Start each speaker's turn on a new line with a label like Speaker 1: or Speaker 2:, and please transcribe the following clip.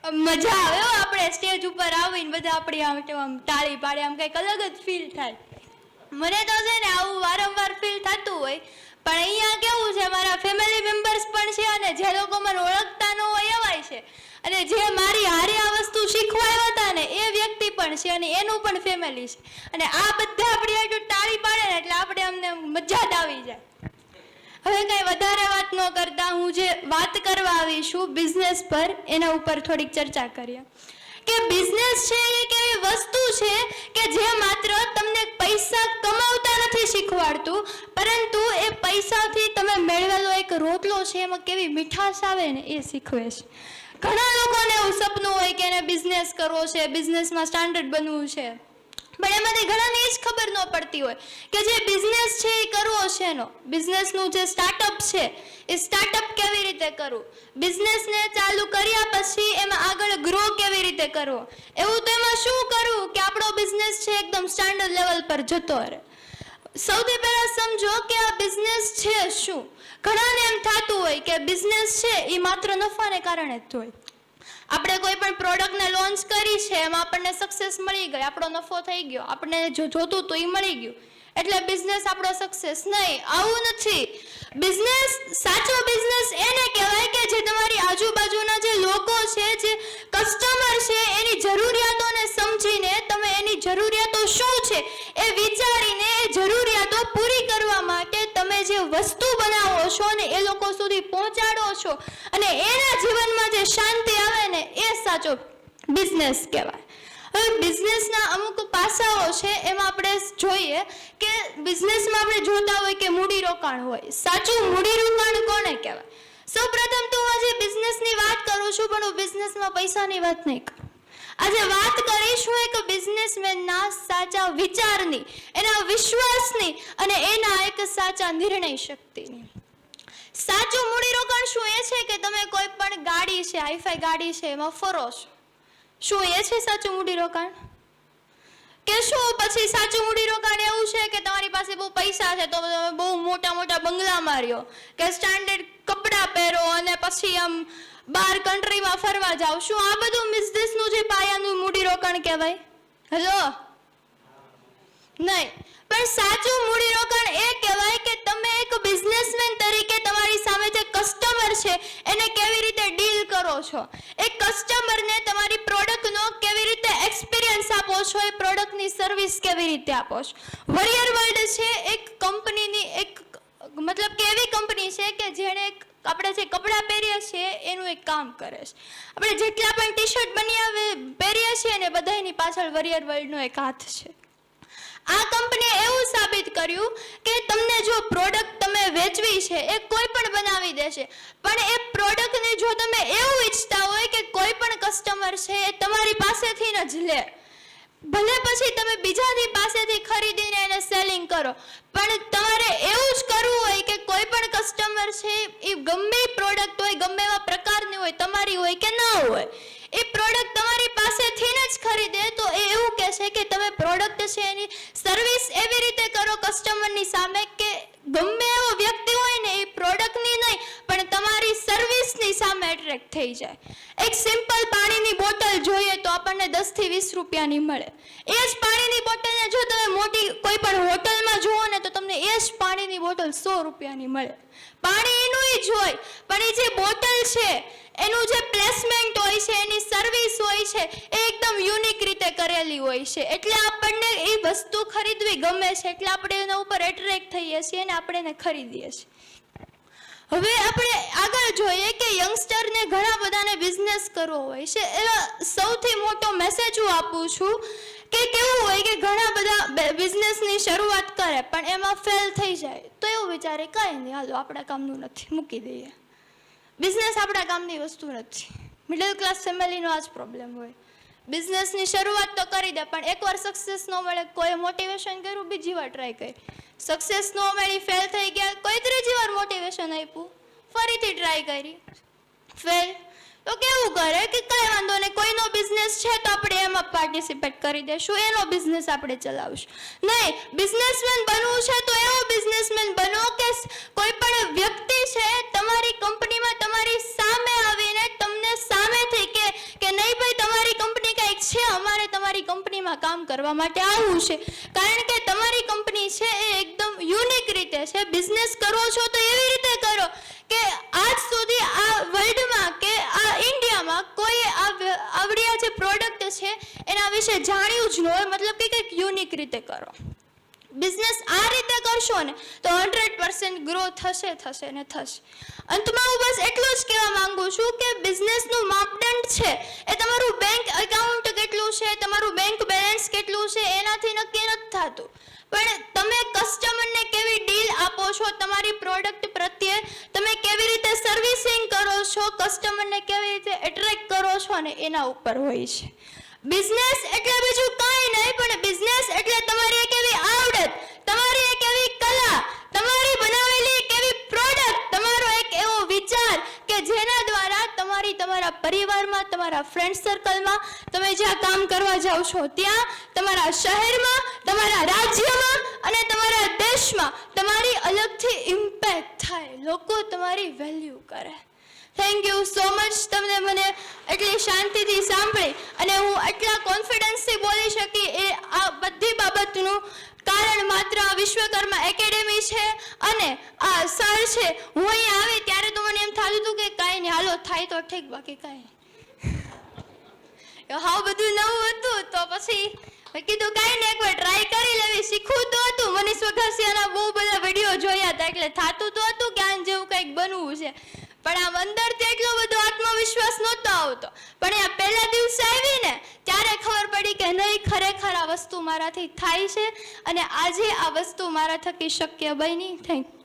Speaker 1: મજા આવે હો, આપણે સ્ટેજ ઉપર આવીને બધા આપણી આમ તાળી પાડે, આમ કંઈક અલગ જ ફીલ થાય. મને તો છે ને આવું વારંવાર ફીલ થતું હોય, પણ અહીંયા કેવું છે, મારા ફેમિલી મેમ્બર્સ પણ છે અને જે લોકો મને ઓળખતા ન હોય એવાય છે, અને જે મારી હારે આ વસ્તુ શીખવાયા હતા ને એ વ્યક્તિ પણ છે અને એનું પણ ફેમિલી છે, અને આ બધા આપણી હાટુ તાળી પાડે ને એટલે આપણે અમને મજા જ આવી જાય. હવે કઈ વધારે વાત ન કરતા હું જે વાત કરવા આવી છું બિઝનેસ પર, એના ઉપર થોડીક ચર્ચા કરીએ કે બિઝનેસ છે એ એક એવી વસ્તુ છે કે જે માત્ર તમને પૈસા કમાવતા નથી શીખવાડતું, પરંતુ એ પૈસાથી તમે મેળવેલો એક રોટલો છે એમાં કેવી મીઠાશ આવે ને એ શીખવે છે. ઘણા લોકોને એવું સપનું હોય કે એને બિઝનેસ કરવો છે, બિઝનેસમાં સ્ટાન્ડર્ડ બનવું છે, પણ એમાંથી ઘણાને એ જ ખબર ન પડતી હોય કે જે બિઝનેસ છે એ કરવો છે એનો, બિઝનેસનું જે સ્ટાર્ટઅપ છે એ સ્ટાર્ટઅપ કેવી રીતે કરવું, બિઝનેસને ચાલુ કર્યા પછી એમાં આગળ ગ્રો કેવી રીતે કરવો, એવું તો એમાં શું કરવું કે આપણો બિઝનેસ છે એકદમ સ્ટાન્ડર્ડ લેવલ પર જતો રહે. સૌથી પહેલા સમજો કે આ બિઝનેસ છે શું. ઘણાને એમ થતું હોય કે બિઝનેસ છે એ માત્ર નફાને કારણે જ હોય. આપણે કોઈ પણ પ્રોડક્ટને લોન્ચ કરી છે, એમાં આપણને સક્સેસ મળી ગઈ, આપણો નફો થઈ ગયો, આપણને જો જોતું તો એ મળી ગયું એટલે બિઝનેસ આપણો સક્સેસ. નહીં, આવું નથી. બિઝનેસ, સાચો બિઝનેસ એને કહેવાય કે જે તમારી આજુબાજુના જે લોકો છે, જે કસ્ટમર છે, એની જરૂરિયાતોને સમજીને તમે એની જરૂરિયાતો શું છે એ વિચારીને એ જરૂરિયાતો પૂરી કરવા માટે તમે જે વસ્તુ બનાવો છો ને એ લોકો સુધી પહોંચાડો છો અને એના જીવનમાં જે શાંતિ આવે ને એ સાચો બિઝનેસ કહેવાય. હવે બિઝનેસના અમુક પાસાઓ છે, એમાં આપણે જોઈએ કે બિઝનેસમાં આપણે જોતા હોય કે મૂડીરોકાણ હોય. સાચું મૂડીરોકાણ કોને કહેવાય? સૌપ્રથમ તો હું આજે બિઝનેસની વાત કરું છું, પણ હું બિઝનેસમાં પૈસાની વાત નહીં કરું. આજે વાત કરીશું એક બિઝનેસમેનના સાચા વિચારની, એના વિશ્વાસની અને એના એક સાચા નિર્ણય શક્તિની. સાચું મૂડીરોકાણ શું એ છે કે તમે કોઈ પણ ગાડી છે, હાઈફાઈ ગાડી છે, એમાં ફરો છો. શું એ છે સાચું મૂડીરોકાણ? કે શું પછી સાચું મૂડીરોકાણ એવું છે કે તમારી પાસે બહુ પૈસા છે તો તમે બહુ મોટા મોટા બંગલા માર્યો, કે સ્ટાન્ડર્ડ કપડાં પહેરો અને પછી આમ બહાર કન્ટ્રીમાં ફરવા જાઓ? શું આ બધું બિઝનેસનું જે પાયાનું મૂડીરોકાણ કહેવાય? હેલો, નહીં. પણ સાચું મૂડીરોકાણ એ કહેવાય કે તમે એક બિઝનેસમેન તરીકે તમારી સામે જે કસ્ટમર છે એને કેવી રીતે ડીલ કરો છો, એક કસ્ટમરને તમારી પ્રોડક્ટનો કેવી રીતે એક્સપિરિયન્સ આપો છો, એ પ્રોડક્ટની સર્વિસ કેવી રીતે આપો છો. વરિયર વર્લ્ડ છે એક કંપનીની, એક મતલબ કે એવી કંપની છે કે જેણે આપણે જે કપડાં પહેરીએ છીએ એનું એક કામ કરે છે. આપણે જેટલા પણ ટી શર્ટ પહેરીએ છીએ ને બધાની પાછળ વરિયર વર્લ્ડનો એક હાથ છે. આ કંપનીએ એવું સાબિત કર્યું કે તમને જો પ્રોડક્ટ તમે વેચવી છે એ કોઈ પણ બનાવી દેશે, પણ એ પ્રોડક્ટને જો તમે એવું ઈચ્છતા હોય કે કોઈ પણ કસ્ટમર છે એ તમારી પાસેથી જ લે, ભલે પછી તમે બીજાની પાસેથી ખરીદીને એને સેલિંગ કરો, પણ તમારે એવું જ કરવું હોય કે કોઈ પણ કસ્ટમર છે એ ગમે પ્રોડક્ટ હોય, ગમે એવા પ્રકારની હોય, તમારી હોય કે ના હોય, એ પ્રોડક્ટ તમારી પાસેથી જ ખરીદે તો એ એવું કહેશે કે તમે પ્રોડક્ટ છે એની સર્વિસ એવી રીતે કરો કસ્ટમરની સામે કે ગમે એવો વ્યક્તિ હોય ને એ પ્રોડક્ટની નહીં પણ તમારી સર્વિસની સામે એટ્રેક્ટ થઈ જાય. એક સિમ્પલ પાણીની બોટલ જોઈએ તો આપણને 10 થી 20 રૂપિયાની મળે. એ જ પાણીની બોટલને જો તમે મોટી કોઈ પણ હોટલમાં જુઓ ને તો તમને એ જ પાણીની બોટલ 100 રૂપિયાની મળે. પાણી એનું જ હોય, પણ એ જે બોટલ છે એનું જે પ્લેસમેન્ટ હોય છે, એની સર્વિસ હોય છે એ એકદમ યુનિક રીતે કરેલી હોય છે, એટલે આપણને એ વસ્તુ ખરીદવી ગમે છે, એટલે આપણે એના ઉપર એટ્રેક્ટ થઈએ છીએ અને આપણે એને ખરીદીએ છીએ. હવે આપણે આગળ જોઈએ કે યંગસ્ટરને ઘણા બધાને બિઝનેસ કરવો હોય છે. એનો સૌથી મોટો મેસેજ હું આપું છું કે કેવું હોય કે ઘણા બધા બિઝનેસની શરૂઆત કરે પણ એમાં ફેલ થઈ જાય તો એવું વિચારે કંઈ નહીં, હાલો આપણા કામનું નથી, મૂકી દઈએ. બિઝનેસ આપણા કામની વસ્તુ નથી. મિડલ ક્લાસ ફેમિલીનો આ જ પ્રોબ્લેમ હોય. બિઝનેસની શરૂઆત તો કરી દે પણ એકવાર સક્સેસ ન મળે, કોઈ મોટિવેશન કર્યું, બીજી વાર ટ્રાય કરી, સક્સેસ ન મળી, ફેલ થઈ ગયા, કોઈ ત્રીજી વાર મોટિવેશન આપ્યું, ફરીથી ટ્રાય કરી, ફેલ. તો કેવું કરે કે કઈ વાંધો નહીં, કોઈનો બિઝનેસ છે તો આપણે એમાં પાર્ટિસિપેટ કરી દઈશું, એનો બિઝનેસ આપણે ચલાવશું. નહીં, બિઝનેસમેન બનવું છે તો એવો બિઝનેસમેન બનો કે કોઈ પણ વ્યક્તિ છે તમારી કંપનીમાં તમારી સામે આવીને તમને સામેથી કે તમારી કંપનીમાં કામ કરવા માટે આવવું છે, કારણ કે તમારી કંપની છે એ એકદમ યુનિક રીતે છે. બિઝનેસ કરો છો તો એવી રીતે કરો કે આજ સુધી આ વર્લ્ડમાં કે આ ઇન્ડિયામાં કોઈ આવડિયા જે પ્રોડક્ટ છે એના વિશે જાણ્યું જ ન હોય, મતલબ કે કંઈક યુનિક રીતે કરો. બિઝનેસ આ રીતે કરશો ને તો 100% ગ્રો થશે ને થશે. અંતમાં હું બસ એટલું જ કહેવા માંગુ છું કે બિઝનેસનું માપદંડ છે એ તમારું બેંક એકાઉન્ટ કેટલું છે, તમારું બેંક બેલેન્સ કેટલું છે એનાથી નક્કી નથી થતું, પણ તમે કસ્ટમરને કેવી ડીલ આપો છો, તમારી પ્રોડક્ટ પ્રત્યે તમે કેવી રીતે સર્વિસિંગ કરો છો, કસ્ટમરને કેવી રીતે એટ્રેક્ટ કરો છો ને એના ઉપર હોય છે. બિઝનેસ એટલે બીજું કાંઈ નહીં, પણ બિઝનેસ એટલે તમારી એક એવી આવડત, તમારી એક એવી કલા, તમારી બનાવેલી એક એવી પ્રોડક્ટ, તમારો એક એવો વિચાર કે જેના દ્વારા તમારા પરિવારમાં, તમારા ફ્રેન્ડ સર્કલમાં, તમે જ્યાં કામ કરવા જાઓ છો ત્યાં, તમારા શહેરમાં, તમારા રાજ્યમાં અને તમારા દેશમાં તમારી અલગથી ઇમ્પેક્ટ થાય, લોકો તમારી વેલ્યુ કરે. Thank you so much. તમને મને એટલી શાંતિથી સાંભળી અને હું એટલા કોન્ફિડન્સથી બોલી શકી એ આ બધી બાબતનું કારણ માત્ર આ વિશ્વકર્મા એકેડેમી છે અને આ સર છે. હું અહીં આવી ત્યારે તો મને એમ થતું હતું કે કાંઈ નહીં, હાલો થાય તો ઠીક, બાકી કાંઈ. હાવ બધું નવું હતું તો પછી મેં કીધું કાંઈ નહીં, એકવાર ટ્રાય કરી લેવી. શીખવું તો હતું, મનીષ વઘાસિયાના બહુ બધા વિડીયો જોયા હતા એટલે થતું તો હતું કે આન જેવું કંઈક બનવું છે, પણ આમ અંદરથી એટલો બધો આત્મવિશ્વાસ નહોતો આવતો. પણ આ પહેલા દિવસે આવી ને ત્યારે ખબર પડી કે નહીં, ખરેખર આ વસ્તુ મારાથી થાય છે અને આજે આ વસ્તુ મારા થકી શક્ય બની. Thank you.